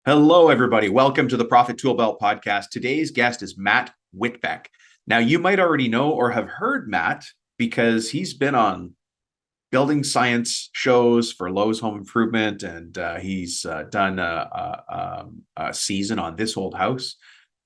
Hello, everybody. Welcome to the Profit Tool Belt podcast. Today's guest is Matt Whitbeck. Now, you might already know or have heard Matt because he's been on building science shows for Lowe's Home Improvement, and he's done a season on This Old House.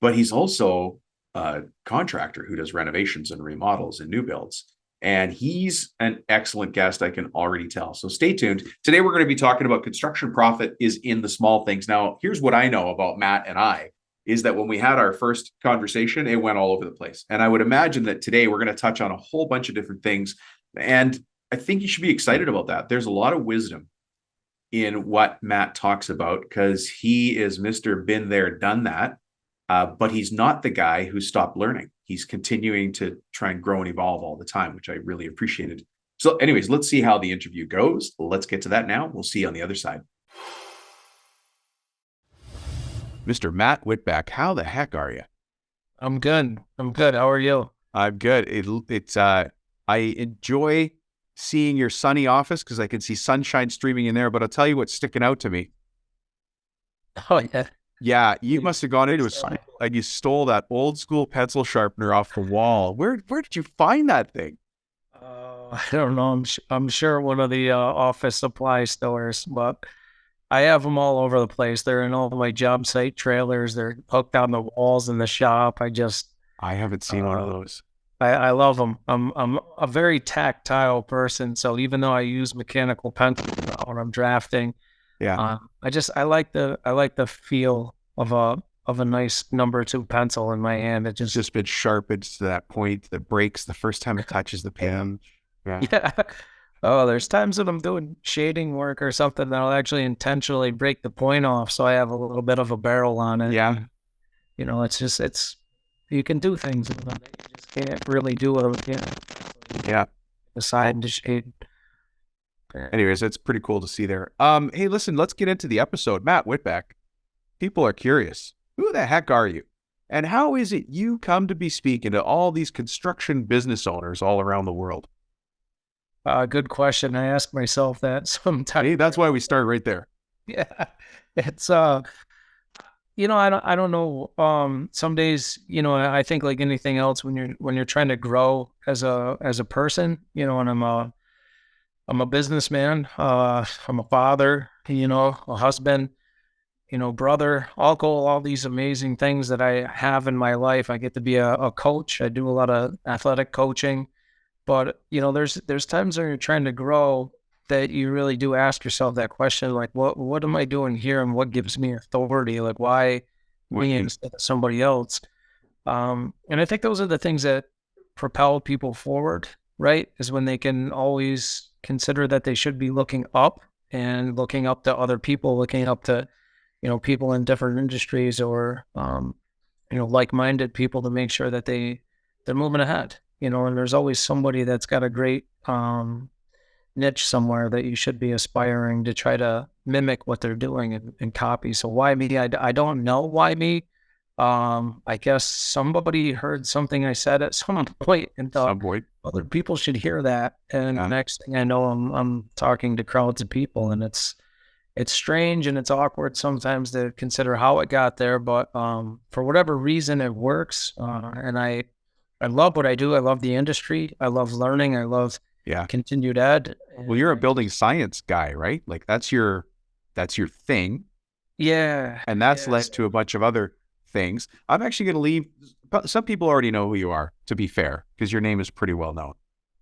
But he's also a contractor who does renovations and remodels and new builds. And he's an excellent guest, I can already tell. So stay tuned. Today, we're going to be talking about construction profit is in the small things. Now, here's what I know about Matt and I is that when we had our first conversation, it went all over the place. And I would imagine that today we're going to touch on a whole bunch of different things. And I think you should be excited about that. There's a lot of wisdom in what Matt talks about because he is Mr. Been there, done that. But he's not the guy who stopped learning. He's continuing to try and grow and evolve all the time, which I really appreciated. So anyways, let's see how the interview goes. Let's get to that now. We'll see you on the other side. Mr. Matt Whitbeck, how the heck are you? I'm good. How are you? I'm good. I enjoy seeing your sunny office because I can see sunshine streaming in there, but I'll tell you what's sticking out to me. Oh, yeah. Yeah, you must have gone into a school and you stole that old school pencil sharpener off the wall. Where did you find that thing? I don't know. I'm sure one of the office supply stores, but I have them all over the place. They're in all my job site trailers. They're hooked on the walls in the shop. I haven't seen one of those. I love them. I'm a very tactile person, so even though I use mechanical pencil when I'm drafting, Yeah. I like the feel of a nice number 2 pencil in my hand. It's just been sharpened to that point that breaks the first time it touches the pen. Yeah. Yeah. Oh, there's times that I'm doing shading work or something that I'll actually intentionally break the point off so I have a little bit of a barrel on it. Yeah. You know, you can do things with them that you just can't really do with them. Yeah. Decide to shade. Anyways, it's pretty cool to see there. Hey, listen, let's get into the episode. Matt Whitbeck, people are curious. Who the heck are you? And how is it you come to be speaking to all these construction business owners all around the world? Good question. I ask myself that sometimes. Hey, that's why we start right there. Yeah. It's, I don't know. Some days, I think like anything else when you're trying to grow as a person, and I'm a businessman, I'm a father, a husband, brother, uncle, all these amazing things that I have in my life. I get to be a coach. I do a lot of athletic coaching, but there's times when you're trying to grow that you really do ask yourself that question, like, what am I doing here? And what gives me authority? Like, why me instead of somebody else? And I think those are the things that propel people forward, right? Is when they can always consider that they should be looking up and looking up to other people, looking up to, people in different industries or, like-minded people to make sure that they're moving ahead, and there's always somebody that's got a great niche somewhere that you should be aspiring to try to mimic what they're doing and copy. So why me? I don't know why me. I guess somebody heard something I said at some point and thought other people should hear that. And next thing I know, I'm talking to crowds of people, and it's strange and it's awkward sometimes to consider how it got there. But for whatever reason, it works. And I love what I do. I love the industry. I love learning. I love continued ed. Well, you're a building science guy, right? Like that's your thing. Yeah. And that's led to a bunch of other things. I'm actually going to leave. Some people already know who you are, to be fair, because your name is pretty well known.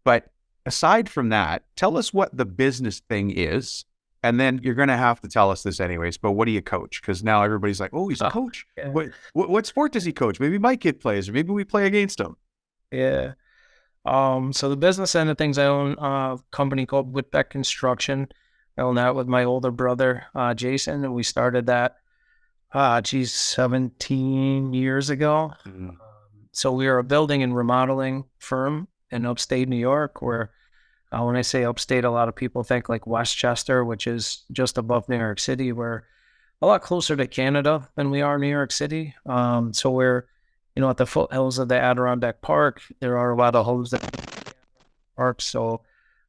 But aside from that, tell us what the business thing is. And then you're going to have to tell us this anyways, but what do you coach? Because now everybody's like, oh, he's a coach. Yeah. What sport does he coach? Maybe my kid plays, or maybe we play against him. Yeah. So the business end of things, I own a company called Whitbeck Construction. I own that with my older brother, Jason, and we started that 17 years ago. Mm-hmm. So we are a building and remodeling firm in upstate New York, where when I say upstate, a lot of people think like Westchester, which is just above New York City. We're a lot closer to Canada than we are New York City. So we're, at the foothills of the Adirondack Park. There are a lot of homes that park. So,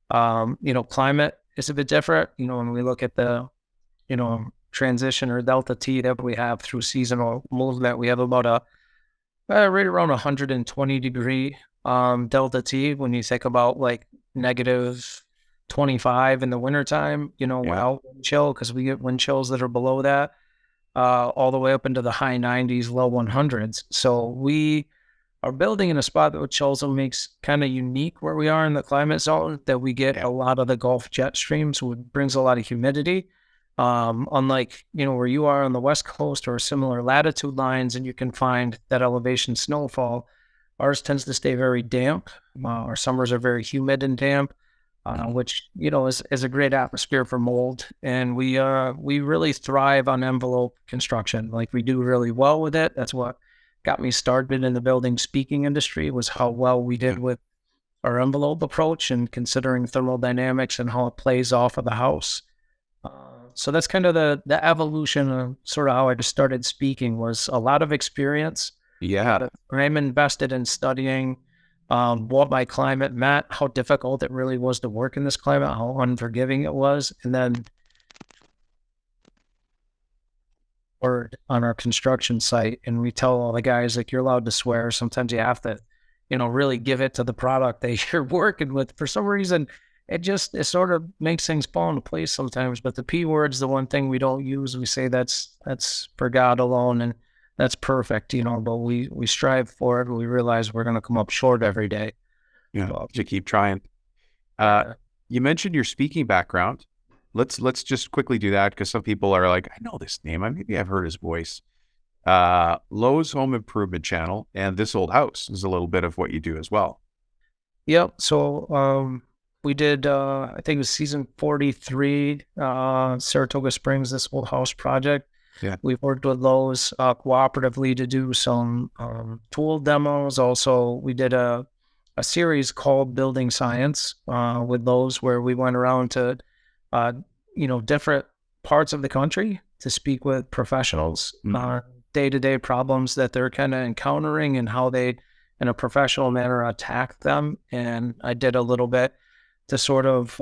climate is a bit different. When we look at the, transition or delta T that we have through seasonal movement. We have about a right around 120 degree delta T when you think about like negative 25 in the wintertime, Yeah. out wind chill, because we get wind chills that are below that, all the way up into the high 90s, low 100s. So we are building in a spot that which also makes kind of unique where we are in the climate zone, that we get Yeah. a lot of the Gulf jet streams, which brings a lot of humidity. Unlike, where you are on the West Coast or similar latitude lines, and you can find that elevation snowfall, ours tends to stay very damp. Our summers are very humid and damp, which, is a great atmosphere for mold. And we really thrive on envelope construction. Like, we do really well with it. That's what got me started in the building speaking industry, was how well we did with our envelope approach and considering thermodynamics and how it plays off of the house. So that's kind of the evolution of sort of how I just started speaking, was a lot of experience. Yeah. I'm invested in studying what my climate meant, how difficult it really was to work in this climate, how unforgiving it was, and then on our construction site. And we tell all the guys, like, you're allowed to swear. Sometimes you have to, really give it to the product that you're working with. For some reason, it sort of makes things fall into place sometimes. But the P word's the one thing we don't use. We say that's for God alone, and that's perfect, but we strive for it. And we realize we're going to come up short every day. Yeah. To keep trying. You mentioned your speaking background. Let's just quickly do that, because some people are like, I know this name. Maybe I've heard his voice. Lowe's Home Improvement Channel and This Old House is a little bit of what you do as well. Yep. So we did, I think it was season 43, Saratoga Springs, This Old House project. Yeah. We've worked with Lowe's cooperatively to do some tool demos. Also, we did a series called Building Science with Lowe's, where we went around to different parts of the country to speak with professionals, day-to-day problems that they're kind of encountering, and how they, in a professional manner, attack them. And I did a little bit to sort of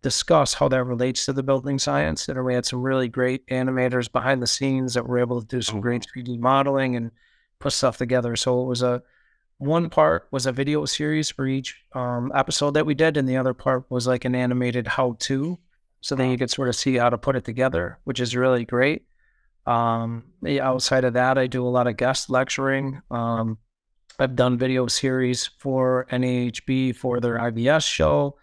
discuss how that relates to the building science. And we had some really great animators behind the scenes that were able to do some great 3D modeling and put stuff together. So it was one part was a video series for each episode that we did, and the other part was like an animated how-to. So then you could sort of see how to put it together, which is really great. Outside of that, I do a lot of guest lecturing. I've done video series for NAHB for their IBS show.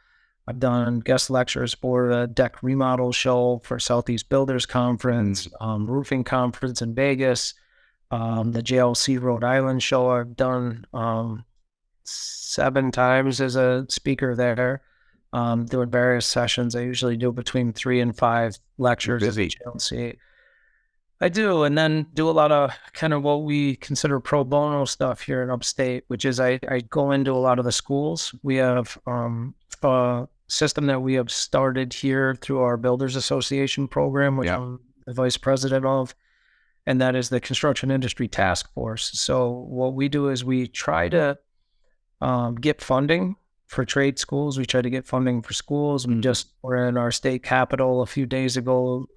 I've done guest lectures for the deck remodel show for Southeast Builders Conference, roofing conference in Vegas, the JLC Rhode Island show. I've done 7 times as a speaker there, doing various sessions. I usually do between 3 and 5 lectures at the JLC. I do, and then do a lot of kind of what we consider pro bono stuff here in upstate, which is I go into a lot of the schools. We have a system that we have started here through our Builders Association program, which I'm the vice president of, and that is the Construction Industry Task Force. So what we do is we try to get funding for trade schools. We try to get funding for schools. We just were in our state capitol a few days ago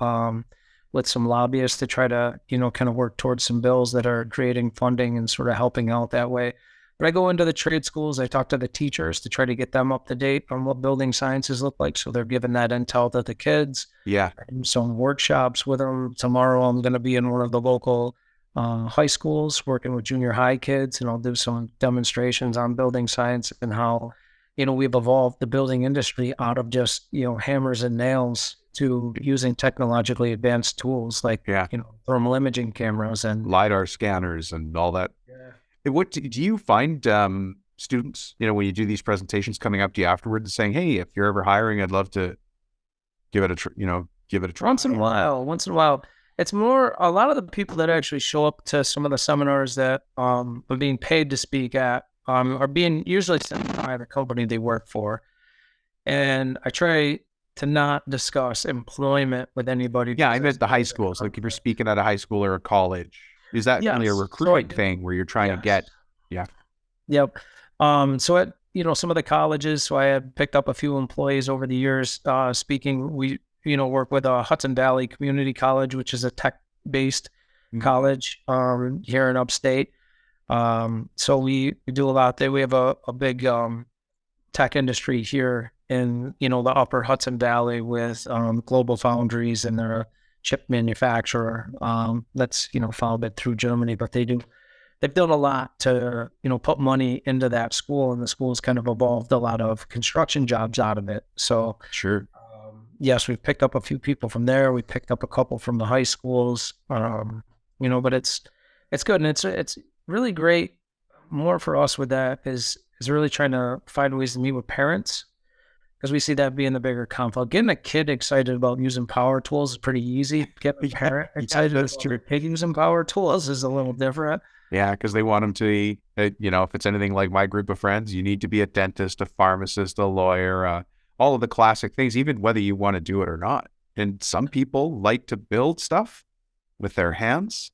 with some lobbyists to try to, kind of work towards some bills that are creating funding and sort of helping out that way. But I go into the trade schools, I talk to the teachers to try to get them up to date on what building sciences look like. So they're giving that intel to the kids. Yeah. I do some workshops with them. Tomorrow I'm going to be in one of the local high schools working with junior high kids, and I'll do some demonstrations on building science and how, we've evolved the building industry out of just, hammers and nails to using technologically advanced tools like, thermal imaging cameras and LiDAR scanners and all that. Yeah. What do you find students, when you do these presentations, coming up to you afterward and saying, hey, if you're ever hiring, I'd love to give it a try? Once in a while. It's more, a lot of the people that actually show up to some of the seminars that are being paid to speak at are being usually sent by the company they work for. And I try to not discuss employment with anybody. Yeah, I meant the high schools. Like if you're speaking at a high school or a college, is that really a recruiting thing where you're trying to get? Yeah. Yep. So at some of the colleges, so I have picked up a few employees over the years speaking. work with Hudson Valley Community College, which is a tech-based college here in upstate. So we do a lot there. We have a big tech industry here in, the upper Hudson Valley with Global Foundries, and they're a chip manufacturer that's, founded through Germany, but they've done a lot to, put money into that school, and the school's kind of evolved a lot of construction jobs out of it. So Sure. yes, we've picked up a few people from there. We picked up a couple from the high schools, but it's good. And it's really great. More for us with that is really trying to find ways to meet with parents, because we see that being the bigger conflict. Getting a kid excited about using power tools is pretty easy. Getting a parent excited about your kid using power tools is a little different. Yeah, because they want them to, if it's anything like my group of friends, you need to be a dentist, a pharmacist, a lawyer, all of the classic things, even whether you want to do it or not. And some people like to build stuff with their hands.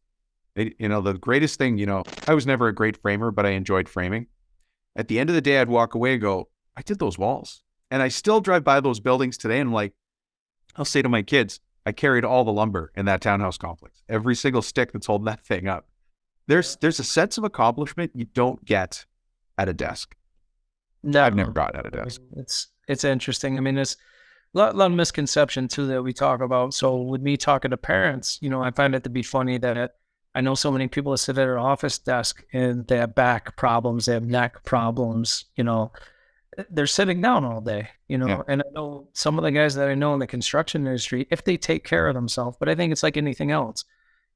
The greatest thing, I was never a great framer, but I enjoyed framing. At the end of the day, I'd walk away and go, I did those walls. And I still drive by those buildings today, and I'm like, I'll say to my kids, I carried all the lumber in that townhouse complex, every single stick that's holding that thing up. There's a sense of accomplishment you don't get at a desk. No, I've never got at a desk. It's interesting. I mean, there's a lot of misconception too that we talk about. So with me talking to parents, I find it to be funny that I know so many people that sit at their office desk and they have back problems, they have neck problems, they're sitting down all day, Yeah. and I know some of the guys that I know in the construction industry, if they take care of themselves, but I think it's like anything else.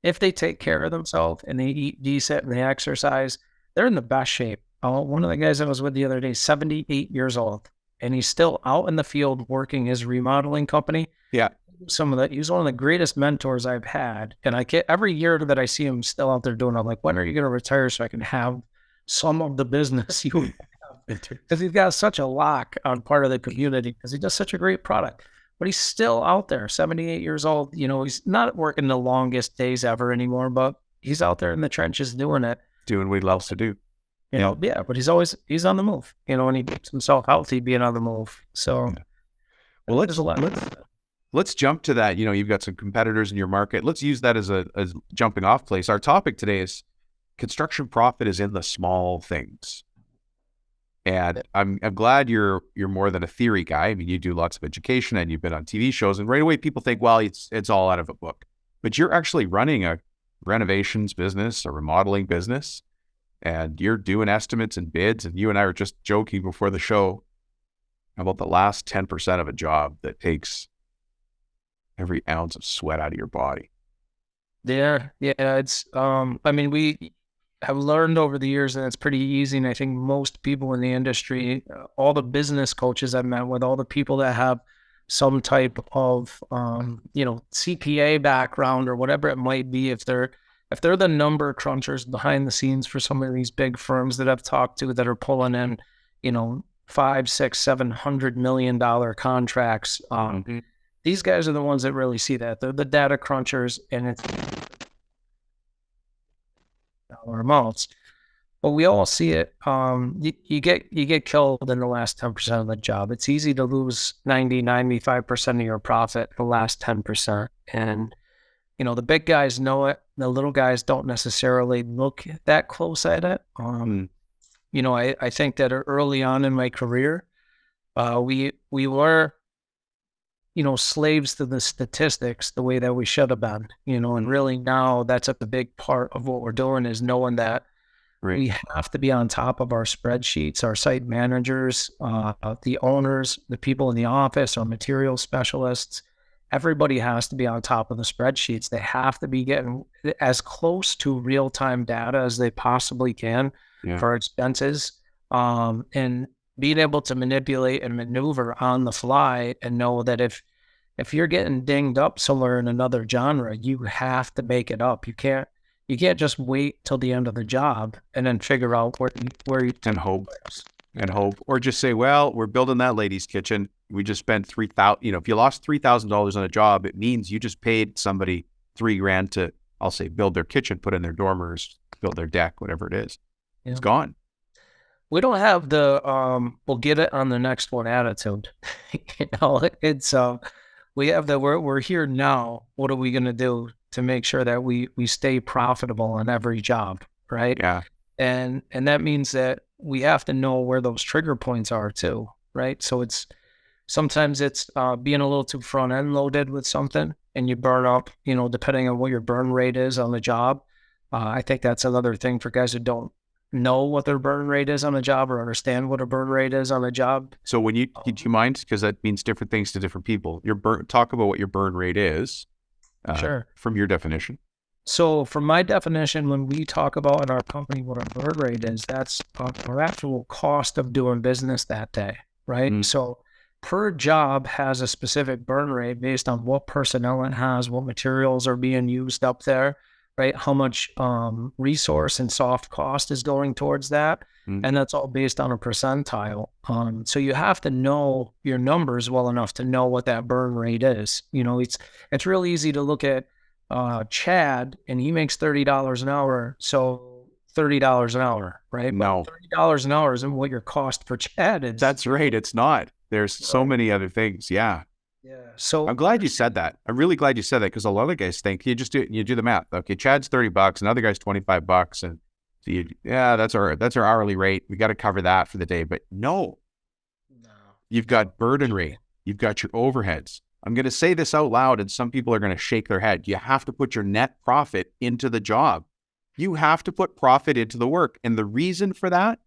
If they take care of themselves and they eat decent and they exercise, they're in the best shape. One of the guys I was with the other day, 78 years old, and he's still out in the field working his remodeling company. Yeah. Some of that, he's one of the greatest mentors I've had. And every year that I see him still out there doing, I'm like, when are you going to retire so I can have some of the business you have? Because he's got such a lock on part of the community because he does such a great product. But he's still out there, 78 years old. He's not working the longest days ever anymore, but he's out there in the trenches doing it. Doing what he loves to do. Yeah, but he's on the move, and he keeps himself healthy being on the move. So, well, let's jump to that. You've got some competitors in your market. Let's use that as a jumping off place. Our topic today is construction profit is in the small things. And I'm glad you're more than a theory guy. I mean, you do lots of education and you've been on TV shows, and right away people think, well, it's all out of a book. But you're actually running a renovations business, a remodeling business, and you're doing estimates and bids. And you and I were just joking before the show about the last 10% of a job that takes every ounce of sweat out of your body. Yeah. It's we have learned over the years that it's pretty easy. And I think most people in the industry, all the business coaches I've met with, all the people that have some type of, CPA background or whatever it might be, if they're the number crunchers behind the scenes for some of these big firms that I've talked to that are pulling in, $500, $600, $700 million contracts. These guys are the ones that really see that. They're the data crunchers, and it's dollar amounts. But we all see it. You get killed in the last 10% of the job. It's easy to lose 95% of your profit the last 10%. And, the big guys know it. The little guys don't necessarily look that close at it. I think that early on in my career, we were, slaves to the statistics the way that we should have been, and really now that's a big part of what we're doing is knowing that we have to be on top of our spreadsheets, our site managers, the owners, the people in the office, our material specialists. Everybody has to be on top of the spreadsheets. They have to be getting as close to real-time data as they possibly can for expenses, and being able to manipulate and maneuver on the fly and know that if you're getting dinged up somewhere in another genre, you have to make it up. You can't just wait till the end of the job and then figure out where you and hope. Or just say, well, we're building that lady's kitchen. We just spent $3,000. If you lost $3,000 on a job, it means you just paid somebody $3,000 to, I'll say, build their kitchen, put in their dormers, build their deck, whatever it is. Yeah. It's gone. We don't have the we'll get it on the next one attitude. It's we have that we're here now. What are we going to do to make sure that we stay profitable on every job, right? Yeah. And that means that we have to know where those trigger points are too, right? So sometimes it's being a little too front end loaded with something, and you burn up, depending on what your burn rate is on the job. I think that's another thing for guys who don't know what their burn rate is on a job or understand what a burn rate is on a job. So do you mind? Because that means different things to different people. Talk about what your burn rate is. Sure. From your definition. So from my definition, when we talk about in our company what our burn rate is, that's our actual cost of doing business that day, right? Mm. So per job has a specific burn rate based on what personnel it has, what materials are being used up there, right? How much resource and soft cost is going towards that. Mm. And that's all based on a percentile. So you have to know your numbers well enough to know what that burn rate is. It's real easy to look at Chad, and he makes $30 an hour. So $30 an hour, right? No. But $30 an hour isn't what your cost for Chad is. That's right. It's not. There's so many other things. Yeah. Yeah. So I'm glad you said that. I'm really glad you said that, because a lot of guys think you just you do the math. Okay, Chad's $30, another guy's $25, and so that's our hourly rate. We got to cover that for the day. But no, you've got burden rate. You've got your overheads. I'm going to say this out loud, and some people are going to shake their head. You have to put your net profit into the job. You have to put profit into the work. And the reason for that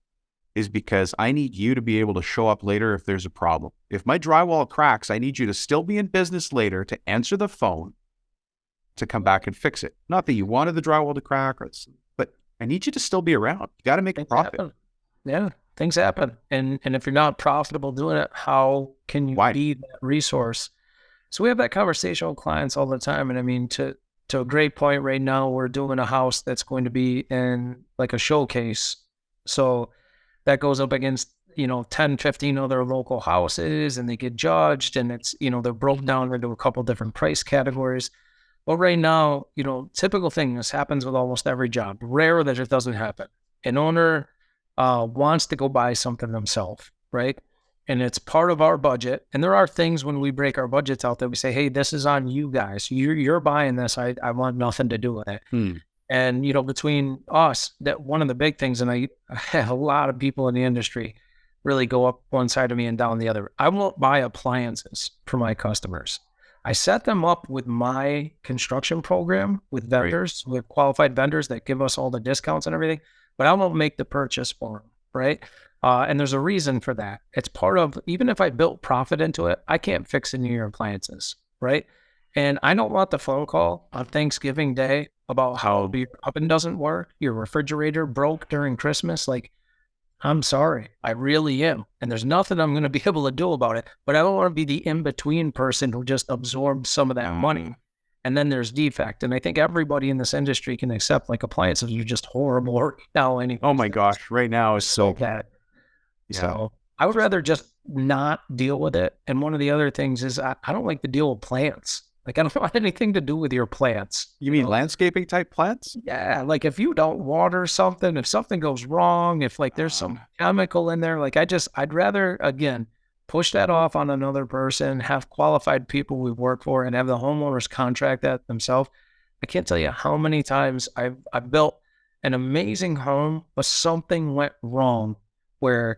is because I need you to be able to show up later if there's a problem. If my drywall cracks, I need you to still be in business later to answer the phone to come back and fix it. Not that you wanted the drywall to crack, but I need you to still be around. You got to make a profit. Happen. Yeah, things happen. And if you're not profitable doing it, how can you be that resource? So we have that conversation with clients all the time. And I mean, to a great point right now, we're doing a house that's going to be in like a showcase. So that goes up against, 10, 15 other local houses, and they get judged, and it's, they're broken down into a couple different price categories. But right now, typical thing, this happens with almost every job. Rare that it doesn't happen. An owner wants to go buy something themselves, right? And it's part of our budget. And there are things when we break our budgets out that we say, hey, this is on you guys. You're buying this. I want nothing to do with it. And, between us, that one of the big things, and I have a lot of people in the industry really go up one side of me and down the other. I won't buy appliances for my customers. I set them up with my construction program with vendors, with qualified vendors that give us all the discounts and everything, but I won't make the purchase for them, right? And there's a reason for that. It's part of, even if I built profit into it, I can't fix any of your appliances, right? And I don't want the phone call on Thanksgiving Day about how your oven doesn't work, your refrigerator broke during Christmas. Like, I'm sorry, I really am. And there's nothing I'm going to be able to do about it, but I don't want to be the in-between person who just absorbs some of that money. And then there's defect. And I think everybody in this industry can accept, like, appliances are just horrible right now anyway. Oh my gosh, right now is so bad. Yeah. So I would rather just not deal with it. And one of the other things is I don't like to deal with plants. Like, I don't want anything to do with your plants. You mean landscaping type plants? Yeah. Like, if you don't water something, if something goes wrong, if like there's some chemical in there, like I'd rather, again, push that off on another person, have qualified people we work for, and have the homeowners contract that themselves. I can't tell you how many times I've built an amazing home, but something went wrong where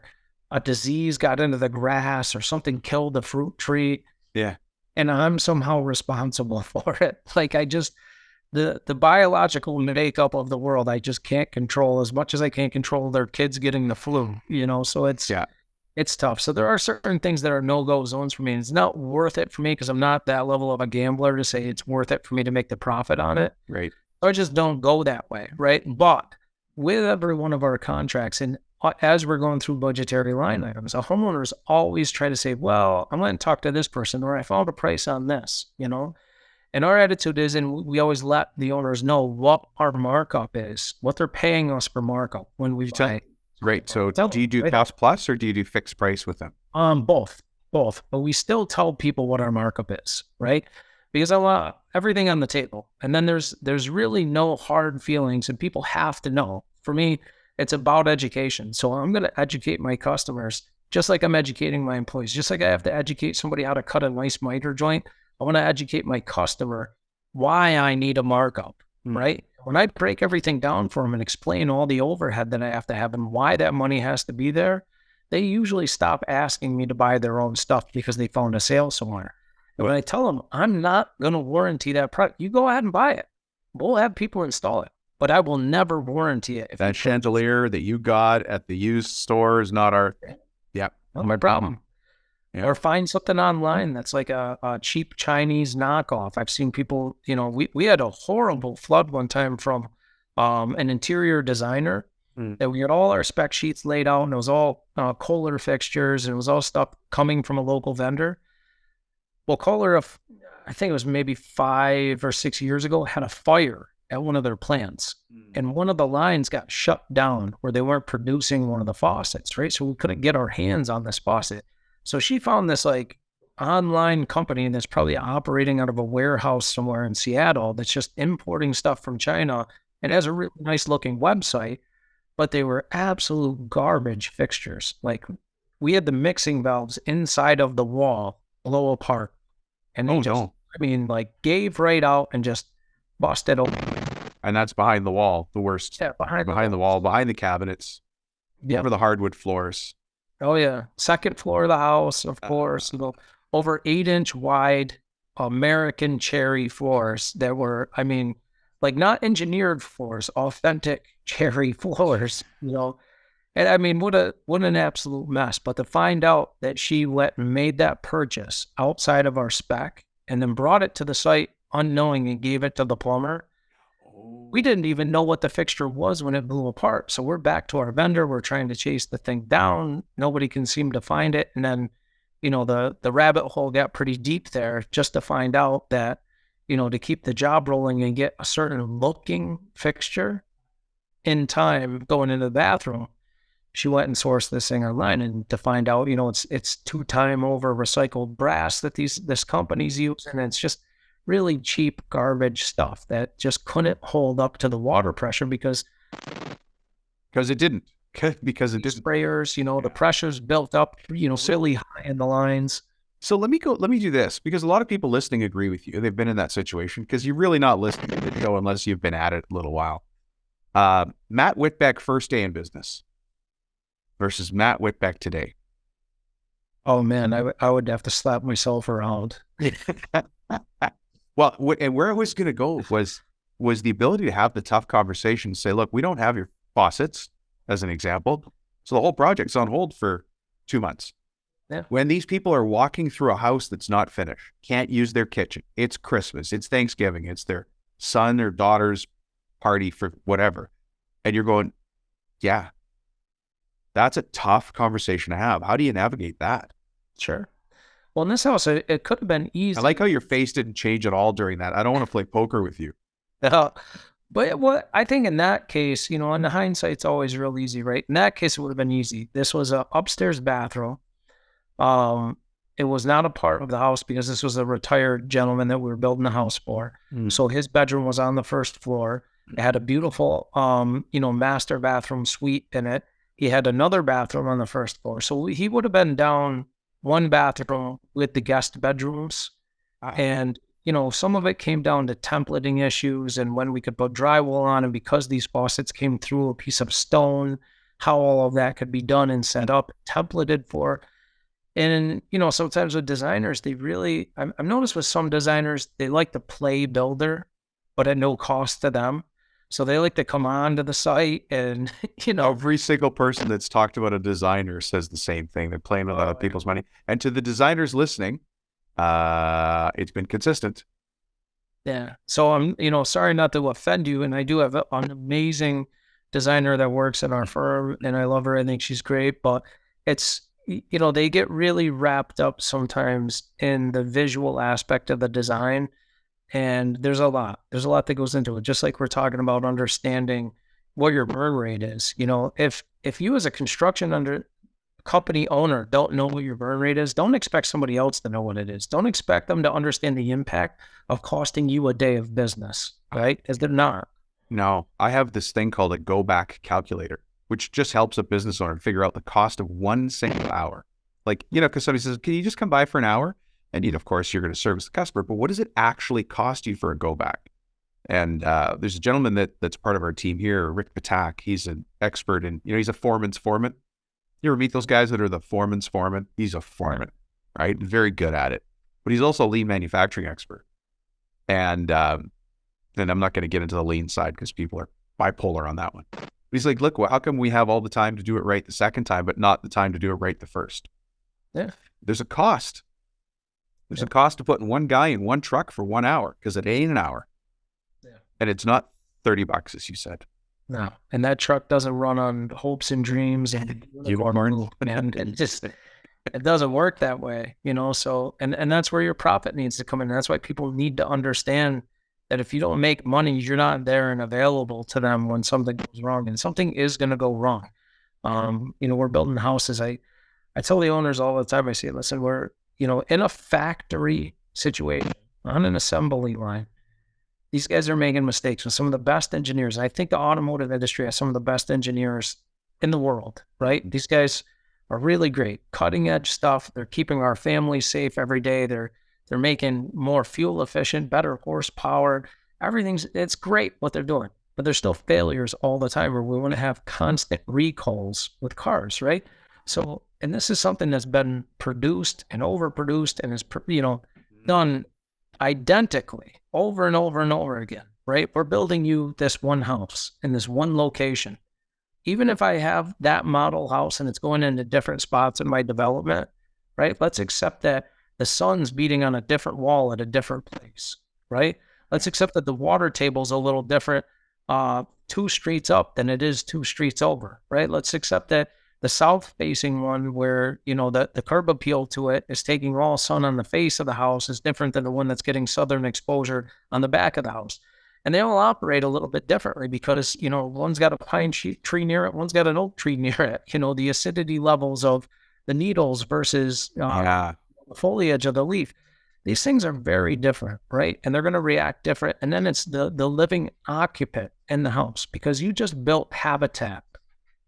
a disease got into the grass or something killed the fruit tree. Yeah. And I'm somehow responsible for it. Like, the biological makeup of the world, I just can't control as much as I can't control their kids getting the flu, so it's tough. So there are certain things that are no-go zones for me. And it's not worth it for me because I'm not that level of a gambler to say it's worth it for me to make the profit on it. Right. So I just don't go that way, right? But with every one of our contracts, and as we're going through budgetary line items, a homeowners always try to say, well, I'm going to talk to this person, or I found a price on this, And our attitude is, and we always let the owners know what our markup is, what they're paying us for markup when we buy. Right. So do you do cost plus, or do you do fixed price with them? Both. But we still tell people what our markup is, right? Because I want everything on the table. And then there's really no hard feelings, and people have to know. For me, it's about education. So I'm going to educate my customers just like I'm educating my employees. Just like I have to educate somebody how to cut a nice miter joint, I want to educate my customer why I need a markup, right? When I break everything down for them and explain all the overhead that I have to have and why that money has to be there, they usually stop asking me to buy their own stuff because they found a sale somewhere. And when I tell them, I'm not going to warranty that product, you go ahead and buy it. We'll have people install it, but I will never warranty it. If that chandelier that you got at the used store is not our, not my problem. Yeah. Or find something online that's like a cheap Chinese knockoff. I've seen people, you know, we had a horrible flood one time from an interior designer that we had all our spec sheets laid out, and it was all Kohler fixtures, and it was all stuff coming from a local vendor. Well, Kohler, I think it was maybe 5 or 6 years ago, had a fire at one of their plants, and one of the lines got shut down where they weren't producing one of the faucets, right? So we couldn't get our hands on this faucet. So she found this like online company that's probably operating out of a warehouse somewhere in Seattle that's just importing stuff from China and has a really nice looking website, but they were absolute garbage fixtures. Like we had the mixing valves inside of the wall blow apart. And they gave right out and just busted open. And that's behind the wall, the worst. Yeah, behind the wall, behind the cabinets, over the hardwood floors. Oh, yeah. Second floor of the house, of course. Over 8-inch wide American cherry floors that were, I mean, like not engineered floors, authentic cherry floors, you know. And I mean, what an absolute mess. But to find out that she went and made that purchase outside of our spec and then brought it to the site unknowing and gave it to the plumber, we didn't even know what the fixture was when it blew apart. So we're back to our vendor. We're trying to chase the thing down. Nobody can seem to find it. And then, you know, the rabbit hole got pretty deep there just to find out that, you know, to keep the job rolling and get a certain looking fixture in time going into the bathroom, she went and sourced this thing online, and to find out, you know, it's 2-time over recycled brass that this company's use, and it's just really cheap garbage stuff that just couldn't hold up to the water pressure because it didn't. Sprayers, you know, the pressure's built up, you know, silly high in the lines. So let me do this, because a lot of people listening agree with you. They've been in that situation, because you're really not listening to the show unless you've been at it a little while. Matt Whitbeck first day in business versus Matt Whitbeck today. Oh man, I would have to slap myself around. Well, and where I was going to go was the ability to have the tough conversation, say, look, we don't have your faucets, as an example. So the whole project's on hold for 2 months. Yeah. When these people are walking through a house that's not finished, can't use their kitchen, it's Christmas, it's Thanksgiving, it's their son or daughter's party for whatever. And you're going, yeah, that's a tough conversation to have. How do you navigate that? Sure. Well, in this house, it could have been easy. I like how your face didn't change at all during that. I don't want to play poker with you. But what I think in that case, you know, in the hindsight's always real easy, right? In that case, it would have been easy. This was a upstairs bathroom. It was not a part of the house because this was a retired gentleman that we were building the house for. So his bedroom was on the first floor. It had a beautiful, master bathroom suite in it. He had another bathroom on the first floor. So he would have been down one bathroom with the guest bedrooms. And, you know, some of it came down to templating issues and when we could put drywall on, and because these faucets came through a piece of stone, how all of that could be done and set up, templated for. And, you know, sometimes with designers, they really, I've noticed with some designers, they like to play builder, but at no cost to them. So they like to come on to the site and, you know. Every single person that's talked about a designer says the same thing. They're playing with other people's money. And to the designers listening, it's been consistent. Yeah. So I'm, you know, sorry not to offend you. And I do have an amazing designer that works at our firm and I love her. I think she's great, but it's, you know, they get really wrapped up sometimes in the visual aspect of the design. And there's a lot that goes into it. Just like we're talking about understanding what your burn rate is. You know, if you as a construction company owner don't know what your burn rate is, don't expect somebody else to know what it is. Don't expect them to understand the impact of costing you a day of business, right? Because they're not. No, I have this thing called a go back calculator, which just helps a business owner figure out the cost of one single hour. Like, you know, because somebody says, can you just come by for an hour? And of course, you're going to service the customer, but what does it actually cost you for a go back? And there's a gentleman that's part of our team here, Rick Patak. He's an expert in, he's a foreman's foreman. You ever meet those guys that are the foreman's foreman? He's a foreman, right? Very good at it. But he's also a lean manufacturing expert. And then I'm not going to get into the lean side because people are bipolar on that one. But he's like, look, how come we have all the time to do it right the second time, but not the time to do it right the first? Yeah. There's a cost. There's a cost to putting one guy in one truck for 1 hour because it ain't an hour. Yeah. And it's not $30, as you said. No. And that truck doesn't run on hopes and dreams and unicorns. And it doesn't work that way, so, and that's where your profit needs to come in. That's why people need to understand that if you don't make money, you're not there and available to them when something goes wrong, and something is going to go wrong. We're building houses. I tell the owners all the time, I say, listen, we're, in a factory situation on an assembly line. These guys are making mistakes with some of the best engineers. I think the automotive industry has some of the best engineers in the world, right? These guys are really great, cutting edge stuff. They're keeping our families safe every day. They're making more fuel efficient, better horsepower. It's great what they're doing, but there's still failures all the time where we want to have constant recalls with cars, right? So, and this is something that's been produced and overproduced and is, done identically over and over and over again, right? We're building you this one house in this one location. Even if I have that model house and it's going into different spots in my development, right? Let's accept that the sun's beating on a different wall at a different place, right? Let's accept that the water table's a little different 2 streets up than it is 2 streets over, right? Let's accept that the south-facing one where, the curb appeal to it is taking raw sun on the face of the house is different than the one that's getting southern exposure on the back of the house. And they all operate a little bit differently because, one's got a pine tree near it, one's got an oak tree near it. The acidity levels of the needles versus the foliage of the leaf. These things are very different, right? And they're going to react different. And then it's the living occupant in the house because you just built habitat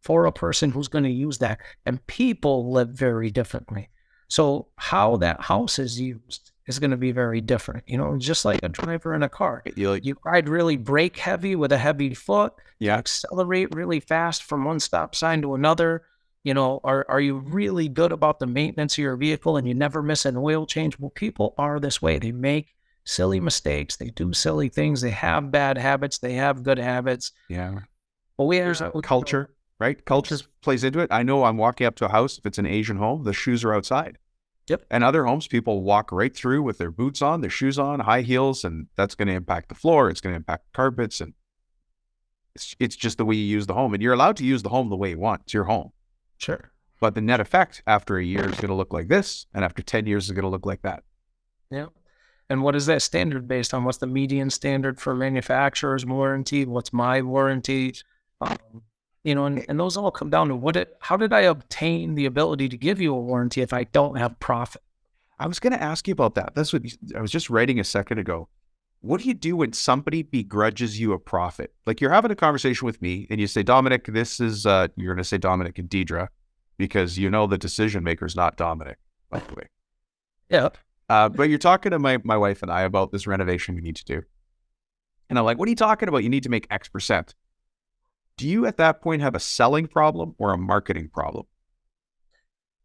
for a person who's going to use that. And people live very differently. So how that house is used is going to be very different, just like a driver in a car. You ride really brake heavy with a heavy foot, accelerate really fast from one stop sign to another. Are you really good about the maintenance of your vehicle and you never miss an oil change? Well, people are this way. They make silly mistakes. They do silly things. They have bad habits. They have good habits. Yeah. But there's culture, right? Culture plays into it. I know I'm walking up to a house. If it's an Asian home, the shoes are outside. Yep. And other homes, people walk right through with their boots on, their shoes on, high heels, and that's going to impact the floor. It's going to impact carpets, and it's just the way you use the home. And you're allowed to use the home the way you want. It's your home. Sure. But the net effect after a year is going to look like this, and after 10 years is going to look like that. Yeah. And what is that standard based on? What's the median standard for manufacturer's warranty? What's my warranty? And those all come down to how did I obtain the ability to give you a warranty if I don't have profit? I was going to ask you about that. That's what I was just writing a second ago. What do you do when somebody begrudges you a profit? Like you're having a conversation with me and you say, Dominic, this is, you're going to say Dominic and Deidre because the decision maker is not Dominic, by the way. Yeah. But you're talking to my wife and I about this renovation we need to do. And I'm like, what are you talking about? You need to make X percent. Do you at that point have a selling problem or a marketing problem?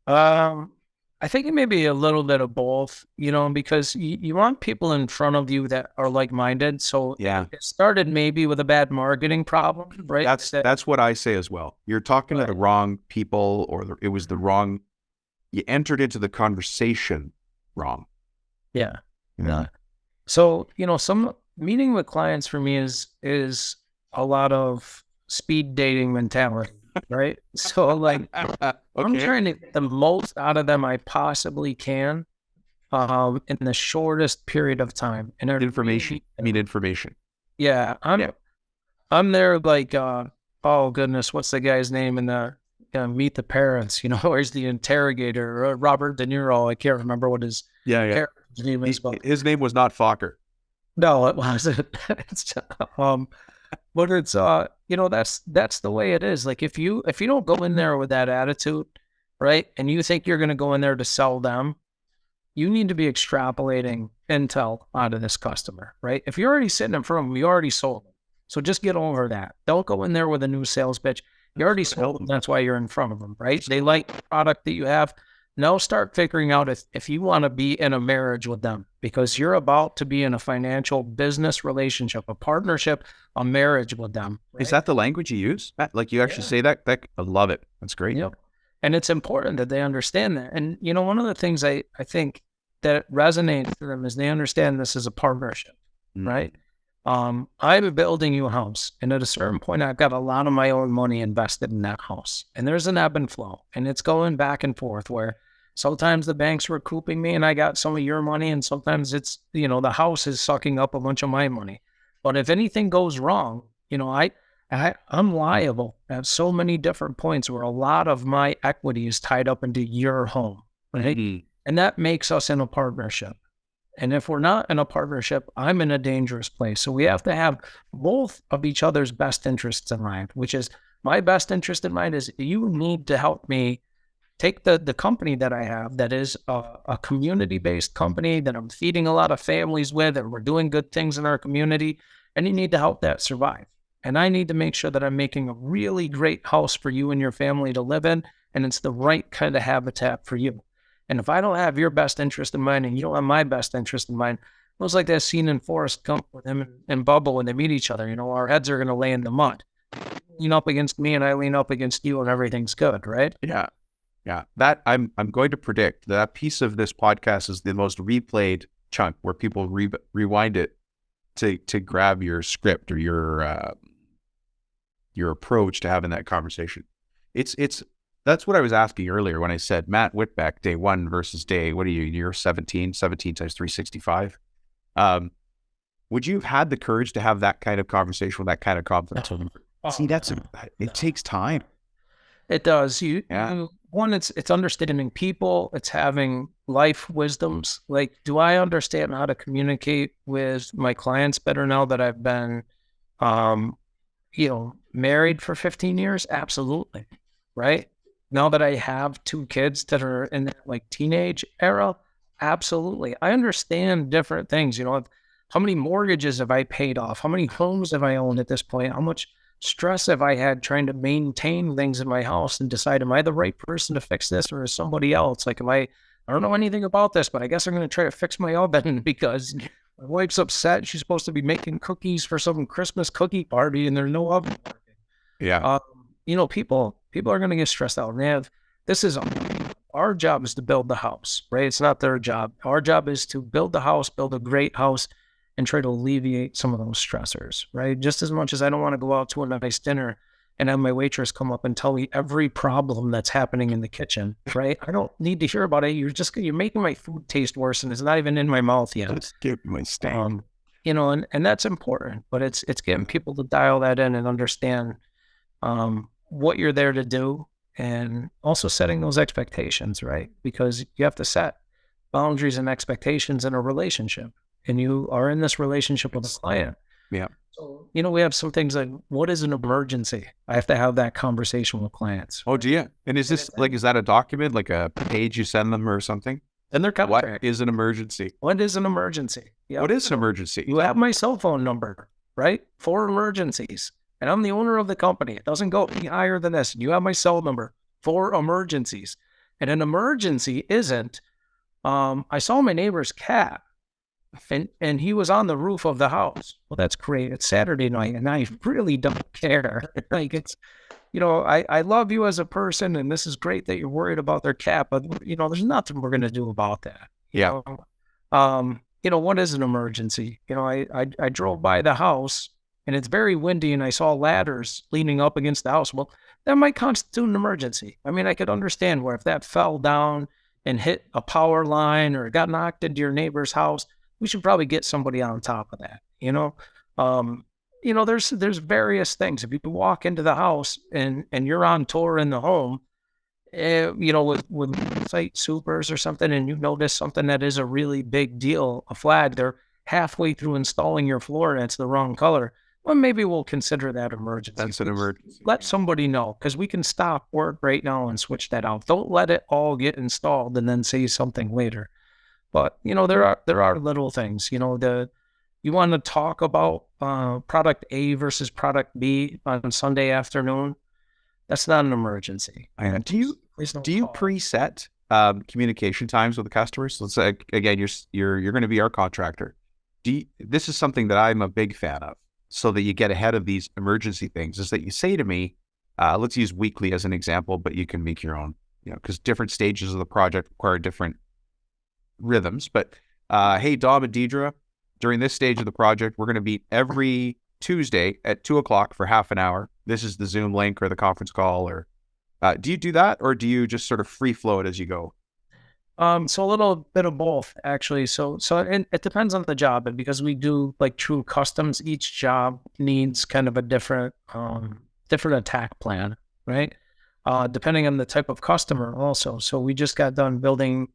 I think it may be a little bit of both, because you want people in front of you that are like-minded. So it started maybe with a bad marketing problem, right? That's what I say as well. You're talking to the wrong people, or it was the wrong. You entered into the conversation wrong. Yeah. So some meeting with clients for me is a lot of speed dating mentality, right? So I'm trying to get the most out of them I possibly can in the shortest period of time. And information. I mean information. Yeah. I'm there like, oh goodness, what's the guy's name in the Meet the Parents? Where's the interrogator? Robert De Niro. I can't remember what his character's name is. His name was not Fokker. No, it wasn't. But it's that's the way it is. Like if you don't go in there with that attitude, right, and you think you're going to go in there to sell them, you need to be extrapolating intel out of this customer, right? If you're already sitting in front of them, you already sold them. So just get over that. Don't go in there with a new sales pitch. You already sold them. That's why you're in front of them, right? They like the product that you have. Now start figuring out if you want to be in a marriage with them, because you're about to be in a financial business relationship, a partnership, a marriage with them. Right? Is that the language you use, Matt? Like you actually say that? I love it. That's great. Yep. And it's important that they understand that. And, you know, one of the things I think that resonates to them is they understand this is a partnership, right? I'm building you a house. And at a certain point, I've got a lot of my own money invested in that house. And there's an ebb and flow. And it's going back and forth where sometimes the bank's recouping me and I got some of your money. And sometimes it's, you know, the house is sucking up a bunch of my money. But if anything goes wrong, you know, I'm liable at so many different points where a lot of my equity is tied up into your home, right? Mm-hmm. And that makes us in a partnership. And if we're not in a partnership, I'm in a dangerous place. So we have to have both of each other's best interests in mind, which is my best interest in mind is you need to help me take the company that I have that is a community-based company that I'm feeding a lot of families with, and we're doing good things in our community, and you need to help that survive. And I need to make sure that I'm making a really great house for you and your family to live in, and it's the right kind of habitat for you. And if I don't have your best interest in mind and you don't have my best interest in mind, it was like that scene in Forrest Gump with him and Bubba when they meet each other. You know, our heads are going to lay in the mud. You lean up against me and I lean up against you and everything's good, right? Yeah. Yeah. That I'm going to predict that piece of this podcast is the most replayed chunk where people rewind it to grab your script or your approach to having that conversation. That's what I was asking earlier when I said Matt Whitbeck, day one versus day, what are you, year 17 times 365? Would you have had the courage to have that kind of conversation with that kind of confidence? See, it takes time. It does. One, it's understanding people. It's having life wisdoms. Like, do I understand how to communicate with my clients better now that I've been, married for 15 years? Absolutely. Right. Now that I have 2 kids that are in that like teenage era, absolutely. I understand different things. You know, how many mortgages have I paid off? How many homes have I owned at this point? How much stress have I had trying to maintain things in my house and decide, am I the right person to fix this or is somebody else? Like, I don't know anything about this, but I guess I'm going to try to fix my oven because my wife's upset. She's supposed to be making cookies for some Christmas cookie party and there's no oven working. Yeah. People are going to get stressed out. Our job is to build the house, right? It's not their job. Our job is to build the house, build a great house, and try to alleviate some of those stressors, right? Just as much as I don't want to go out to a nice dinner and have my waitress come up and tell me every problem that's happening in the kitchen, right? I don't need to hear about it. You're making my food taste worse and it's not even in my mouth yet. Let's give my stain. And that's important, but it's getting people to dial that in and understand what you're there to do, and also setting those expectations, right? Because you have to set boundaries and expectations in a relationship, and you are in this relationship with a client. Yeah. So, we have some things like, what is an emergency? I have to have that conversation with clients. Oh, do you? And is that a document, like a page you send them or something? And their contract. What is an emergency? What is an emergency? Yep. What is an emergency? You have my cell phone number, right? For emergencies. And I'm the owner of the company. It doesn't go any higher than this. You have my cell number for emergencies. And an emergency isn't, I saw my neighbor's cat and he was on the roof of the house. Well, that's great. It's Saturday night and I really don't care. Like, it's, I love you as a person and this is great that you're worried about their cat, but there's nothing we're going to do about that. Yeah. What is an emergency? I drove by the house and it's very windy and I saw ladders leaning up against the house. Well, that might constitute an emergency. I mean, I could understand where if that fell down and hit a power line or got knocked into your neighbor's house, we should probably get somebody on top of that. There's various things. If you can walk into the house and you're on tour in the home, with site supers or something, and you notice something that is a really big deal, a flag, they're halfway through installing your floor and it's the wrong color. Well, maybe we'll consider that emergency. That's an emergency. Let somebody know, because we can stop work right now and switch that out. Don't let it all get installed and then say something later. But, there are little things, you want to talk about product A versus product B on Sunday afternoon. That's not an emergency. Do you call. preset communication times with the customers? Let's say again, you're going to be our contractor. This is something that I'm a big fan of, so that you get ahead of these emergency things. Is that you say to me, let's use weekly as an example, but you can make your own. Because different stages of the project require different rhythms. But hey, Dom and Deidre, during this stage of the project, we're going to meet every Tuesday at 2:00 for half an hour. This is the Zoom link or the conference call. Or do you do that, or do you just sort of free flow it as you go? So a little bit of both, actually. So it depends on the job, and because we do like true customs, each job needs kind of a different attack plan, right? Depending on the type of customer also. So we just got done building,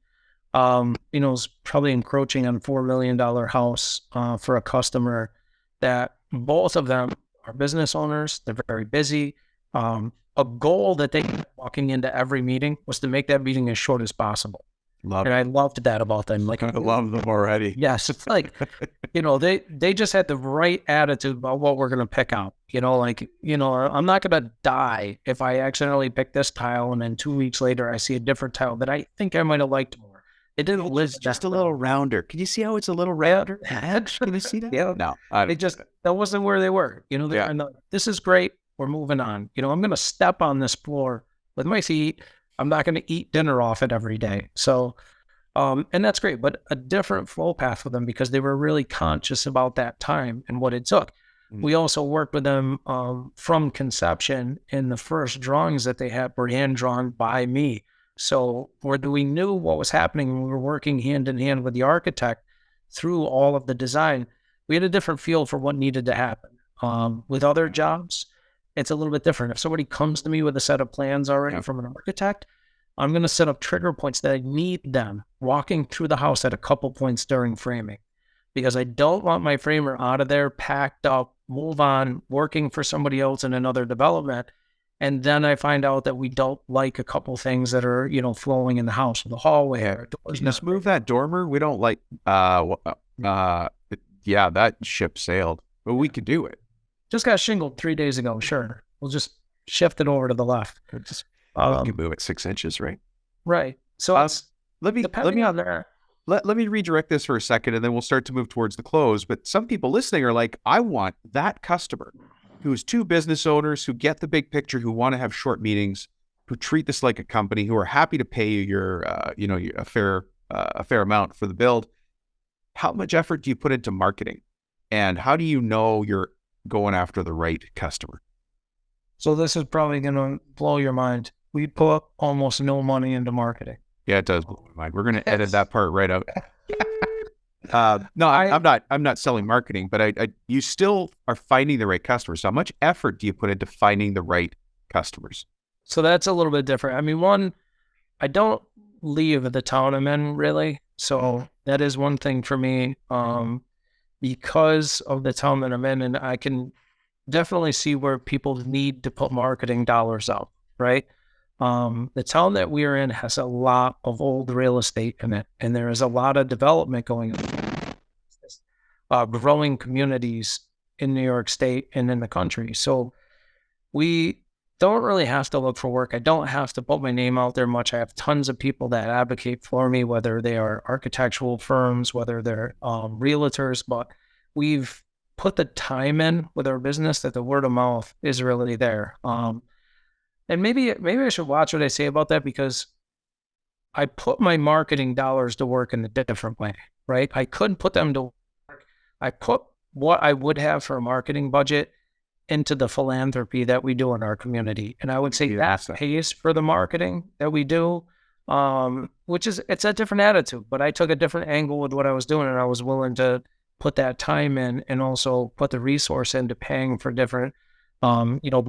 it's probably encroaching on $4 million house for a customer that both of them are business owners. They're very busy. A goal that they had walking into every meeting was to make that meeting as short as possible. And I loved that about them. Like, I love them already. Yes. It's like, they just had the right attitude about what we're going to pick out. I'm not going to die if I accidentally pick this tile and then 2 weeks later I see a different tile that I think I might have liked more. It didn't live just a little rounder. Can you see how it's a little rounder? Can you see that? Yeah. No. That wasn't where they were. This is great. We're moving on. I'm going to step on this floor with my feet. I'm not going to eat dinner off it every day. So, and that's great, but a different flow path for them because they were really conscious about that time and what it took. Mm-hmm. We also worked with them from conception, and the first drawings that they had were hand drawn by me. So we knew what was happening. We were working hand in hand with the architect through all of the design. We had a different feel for what needed to happen. With other jobs, it's a little bit different. If somebody comes to me with a set of plans already from an architect, I'm going to set up trigger points that I need them walking through the house at a couple points during framing, because I don't want my framer out of there, packed up, move on, working for somebody else in another development. And then I find out that we don't like a couple things that are, flowing in the house, the hallway. Or doors. Just move that dormer. We don't like, that ship sailed, but we could do it. Just got shingled 3 days ago. Sure. We'll just shift it over to the left. You can move it 6 inches, right? Right. So let me redirect this for a second, and then we'll start to move towards the close. But some people listening are like, I want that customer who's two business owners who get the big picture, who want to have short meetings, who treat this like a company, who are happy to pay you a fair amount for the build. How much effort do you put into marketing, and how do you know you're going after the right customer? So this is probably going to blow your mind. We put almost no money into marketing. Yeah, it does blow my mind. We're going to edit that part right out. No, I'm not selling marketing, but you still are finding the right customers. So how much effort do you put into finding the right customers? So that's a little bit different. I mean, one, I don't leave the town I'm in really. So that is one thing for me, because of the town that I'm in, and I can definitely see where people need to put marketing dollars out, right? The town that we are in has a lot of old real estate in it, and there is a lot of development going on, growing communities in New York State and in the country. So we don't really have to look for work. I don't have to put my name out there much. I have tons of people that advocate for me, whether they are architectural firms, whether they're realtors, but we've put the time in with our business that the word of mouth is really there. And maybe I should watch what I say about that, because I put my marketing dollars to work in a different way, right? I couldn't put them to work. I put what I would have for a marketing budget into the philanthropy that we do in our community. And I would say that pays for the marketing that we do, it's a different attitude, but I took a different angle with what I was doing, and I was willing to put that time in and also put the resource into paying for different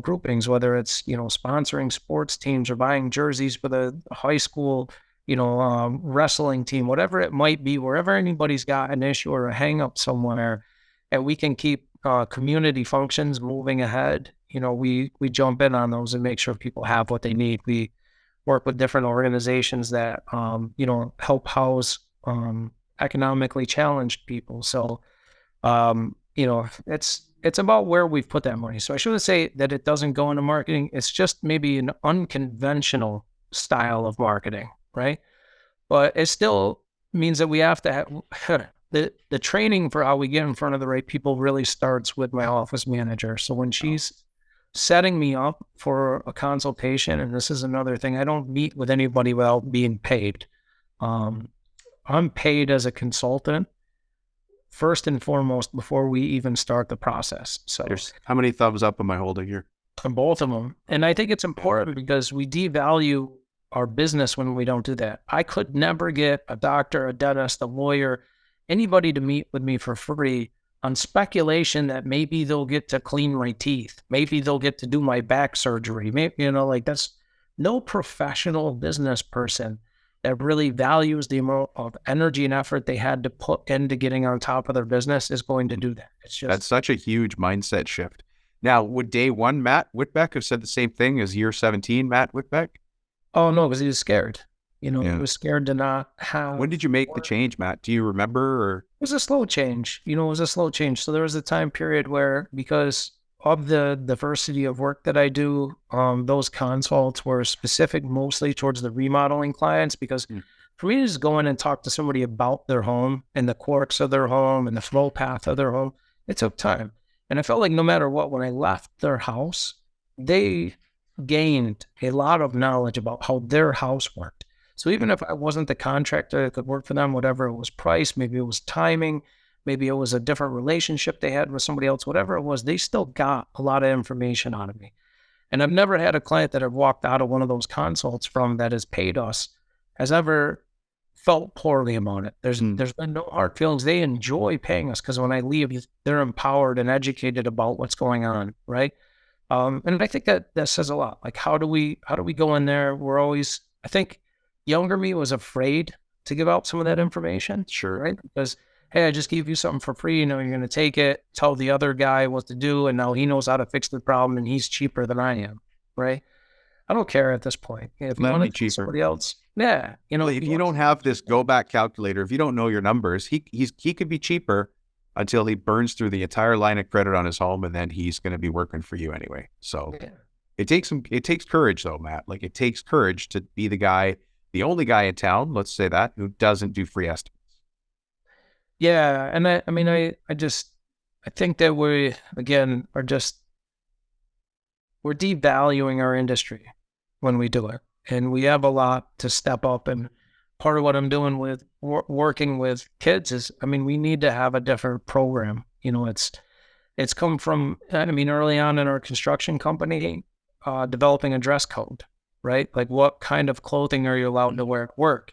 groupings, whether it's, sponsoring sports teams or buying jerseys for the high school, wrestling team, whatever it might be, wherever anybody's got an issue or a hang up somewhere, and we can keep community functions moving ahead. We jump in on those and make sure people have what they need. We work with different organizations that, help house economically challenged people. So, it's about where we've put that money. So I shouldn't say that it doesn't go into marketing. It's just maybe an unconventional style of marketing, right? But it still means that we have to have the training for how we get in front of the right people really starts with my office manager. So when she's setting me up for a consultation, and this is another thing, I don't meet with anybody without being paid. I'm paid as a consultant first and foremost before we even start the process. So how many thumbs up am I holding here? Both of them. And I think it's important because we devalue our business when we don't do that. I could never get a doctor, a dentist, a lawyer, anybody to meet with me for free on speculation that maybe they'll get to clean my teeth. Maybe they'll get to do my back surgery. Maybe, that's no professional business person that really values the amount of energy and effort they had to put into getting on top of their business is going to do that. It's just, that's such a huge mindset shift. Now, would day one Matt Whitbeck have said the same thing as year 17 Matt Whitbeck? Oh, no, because he was scared. He was scared to not have. When did you make the change, Matt? Do you remember? Or? It was a slow change. So there was a time period where, because of the diversity of work that I do, those consults were specific mostly towards the remodeling clients, because for me to just go in and talk to somebody about their home and the quirks of their home and the flow path of their home, it took time. And I felt like no matter what, when I left their house, they gained a lot of knowledge about how their house worked. So even if I wasn't the contractor that could work for them, whatever it was price, maybe it was timing, maybe it was a different relationship they had with somebody else, whatever it was, they still got a lot of information out of me. And I've never had a client that I've walked out of one of those consults from that has paid us has ever felt poorly about it. There's been no hard feelings. They enjoy paying us because when I leave, they're empowered and educated about what's going on, right? And I think that says a lot. Like, how do we go in there? I think younger me was afraid to give out some of that information. Sure. Right? Because, hey, I just gave you something for free. You're going to take it, tell the other guy what to do, and now he knows how to fix the problem, and he's cheaper than I am, right? I don't care at this point. If you want to cheaper, somebody else, yeah. If you don't have this go back calculator, if you don't know your numbers, he could be cheaper until he burns through the entire line of credit on his home, and then he's going to be working for you anyway. So it takes courage though, Matt. Like, it takes courage to be the only guy in town, let's say that, who doesn't do free estimates. Yeah. And I think that we, again, we're devaluing our industry when we do it. And we have a lot to step up. And part of what I'm doing with working with kids is, we need to have a different program. It's come from, early on in our construction company, developing a dress code, right? Like, what kind of clothing are you allowed to wear at work?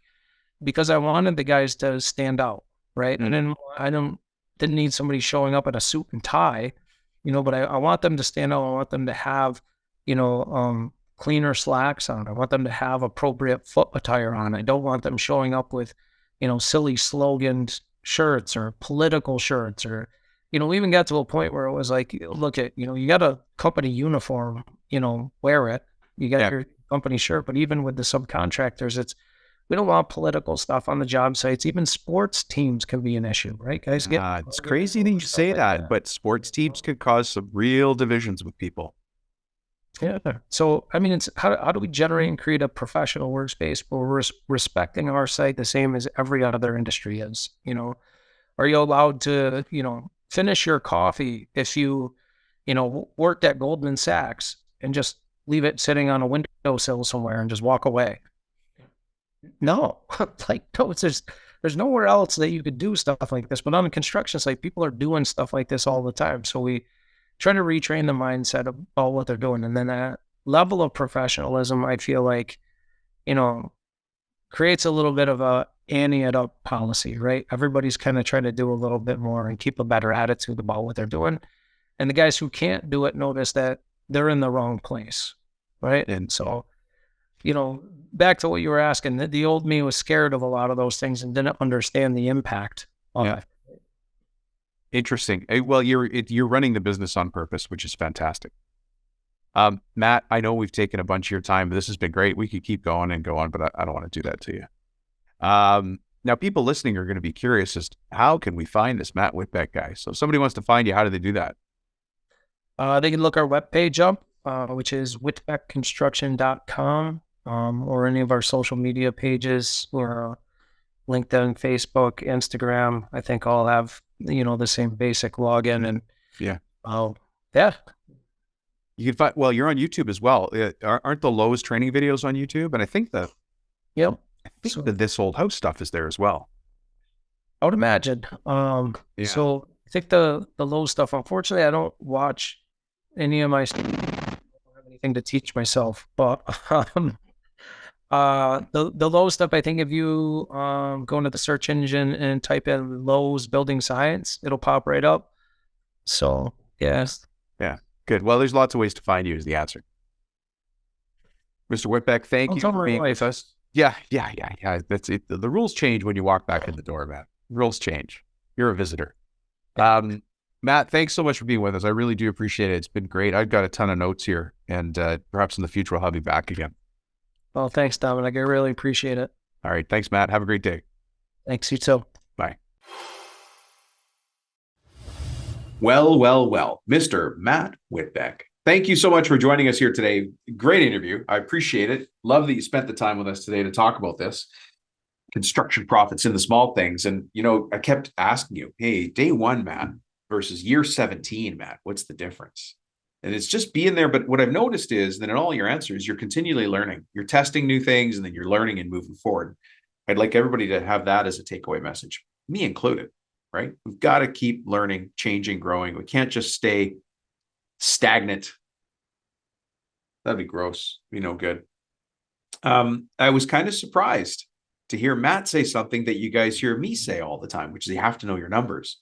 Because I wanted the guys to stand out, right? And then I didn't need somebody showing up in a suit and tie, but I want them to stand out. I want them to have, cleaner slacks on. I want them to have appropriate foot attire on. I don't want them showing up with, silly sloganed shirts or political shirts, or, we even got to a point where it was like, look at, you got a company uniform, wear it. You got your company shirt, but even with the subcontractors, we don't want political stuff on the job sites. Even sports teams can be an issue, right, guys? It's crazy that you say that, but sports teams could cause some real divisions with people. Yeah. So, it's how do we generate and create a professional workspace where we're respecting our site the same as every other industry is? Are you allowed to, finish your coffee if you, worked at Goldman Sachs and just leave it sitting on a windowsill somewhere and just walk away? No, there's nowhere else that you could do stuff like this. But on the construction site, people are doing stuff like this all the time. So we try to retrain the mindset about what they're doing. And then that level of professionalism, I feel like, creates a little bit of a ante it up policy, right? Everybody's kind of trying to do a little bit more and keep a better attitude about what they're doing. And the guys who can't do it notice that they're in the wrong place, right? And so, back to what you were asking, the old me was scared of a lot of those things and didn't understand the impact of it. Interesting. Well, you're running the business on purpose, which is fantastic. Matt, I know we've taken a bunch of your time, but this has been great. We could keep going and go on, but I don't want to do that to you. Now, people listening are going to be curious as to how can we find this Matt Whitbeck guy? So if somebody wants to find you, how do they do that? They can look our webpage up, which is whitbeckconstruction.com, or any of our social media pages, or LinkedIn, Facebook, Instagram. I think all have, the same basic login. And yeah. Yeah. You can find, well, you're on YouTube as well. Aren't the Lowe's training videos on YouTube? And I think Yep. the This Old House stuff is there as well. I would imagine. Yeah. So I think the Lowe's stuff, unfortunately, I don't watch any of my stuff. I don't have anything to teach myself, but the Lowe's stuff, I think if you go into the search engine and type in Lowe's building science, it'll pop right up. So yes. Yeah. Good. Well, there's lots of ways to find you is the answer. Mr. Whitbeck, thank you for being with us. Yeah. That's it. The rules change when you walk back in the door, Matt. Rules change. You're a visitor. Matt, thanks so much for being with us. I really do appreciate it. It's been great. I've got a ton of notes here, and perhaps in the future I'll have you back again. Well, thanks, Dominic. I really appreciate it. All right. Thanks, Matt. Have a great day. Thanks, you too. Bye. Well, Mr. Matt Whitbeck. Thank you so much for joining us here today. Great interview. I appreciate it. Love that you spent the time with us today to talk about this. Construction profits in the small things. And, I kept asking you, hey, day one, Matt, versus year 17, Matt, what's the difference? And it's just being there. But what I've noticed is that in all your answers, you're continually learning. You're testing new things, and then you're learning and moving forward. I'd like everybody to have that as a takeaway message, me included, right? We've got to keep learning, changing, growing. We can't just stay stagnant. That'd be gross. Be no good. I was kind of surprised to hear Matt say something that you guys hear me say all the time, which is you have to know your numbers.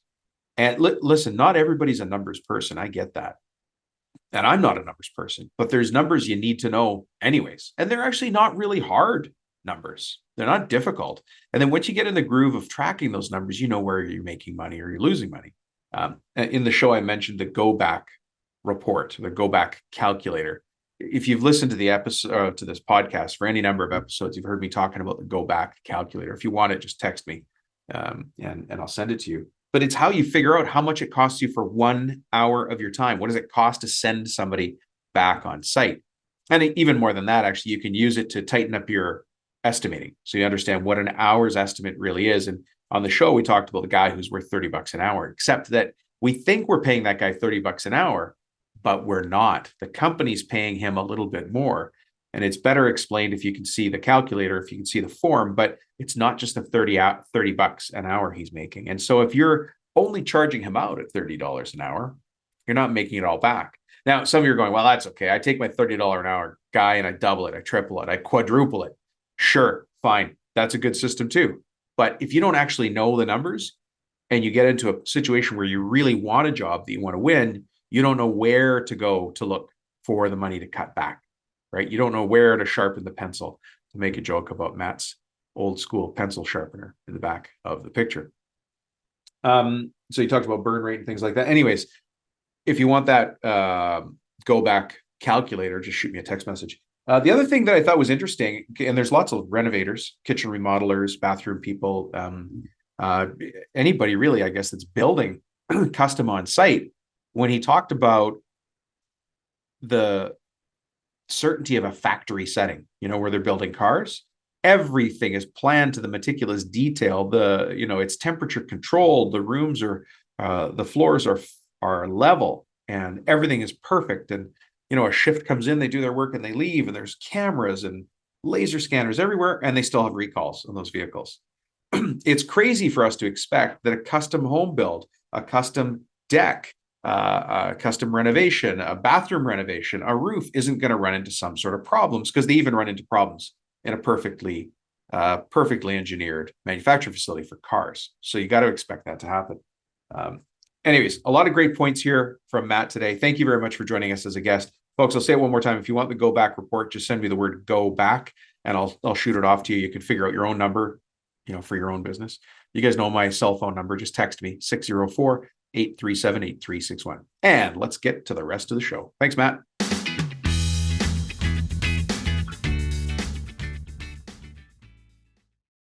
And listen, not everybody's a numbers person. I get that. And I'm not a numbers person, but there's numbers you need to know anyways. And they're actually not really hard numbers. They're not difficult. And then once you get in the groove of tracking those numbers, you know where you're making money or you're losing money. In the show, I mentioned the go back report, the go back calculator. If you've listened to the episode, to this podcast for any number of episodes, you've heard me talking about the go back calculator. If you want it, just text me and I'll send it to you. But it's how you figure out how much it costs you for 1 hour of your time. What does it cost to send somebody back on site? And even more than that, actually, you can use it to tighten up your estimating. So you understand what an hour's estimate really is. And on the show, we talked about the guy who's worth $30 an hour, except that we think we're paying that guy $30 an hour, but we're not. The company's paying him a little bit more. And it's better explained if you can see the calculator, if you can see the form, but it's not just the $30 an hour he's making. And so if you're only charging him out at $30 an hour, you're not making it all back. Now, some of you are going, well, that's okay. I take my $30 an hour guy and I double it, I triple it, I quadruple it. Sure, fine. That's a good system too. But if you don't actually know the numbers and you get into a situation where you really want a job that you want to win, you don't know where to go to look for the money to cut back, right? You don't know where to sharpen the pencil, to make a joke about Matt's old school pencil sharpener in the back of the picture. So you talked about burn rate and things like that. Anyways, if you want that go back calculator, just shoot me a text message. The other thing that I thought was interesting, and there's lots of renovators, kitchen remodelers, bathroom people, anybody really, I guess, that's building custom on site. When he talked about the certainty of a factory setting, where they're building cars, everything is planned to the meticulous detail. It's temperature controlled. The rooms are, the floors are level, and everything is perfect. And a shift comes in, they do their work and they leave, and there's cameras and laser scanners everywhere, and they still have recalls on those vehicles. It's crazy for us to expect that a custom home build, a custom deck, a custom renovation, a bathroom renovation, a roof isn't going to run into some sort of problems, because they even run into problems in a perfectly engineered manufacturing facility for cars. So you got to expect that to happen. Anyways, a lot of great points here from Matt today. Thank you very much for joining us as a guest. Folks, I'll say it one more time. If you want the go back report, just send me the word go back and I'll shoot it off to you. You can figure out your own number, for your own business. You guys know my cell phone number. Just text me 604-837-8361. And let's get to the rest of the show. Thanks, Matt.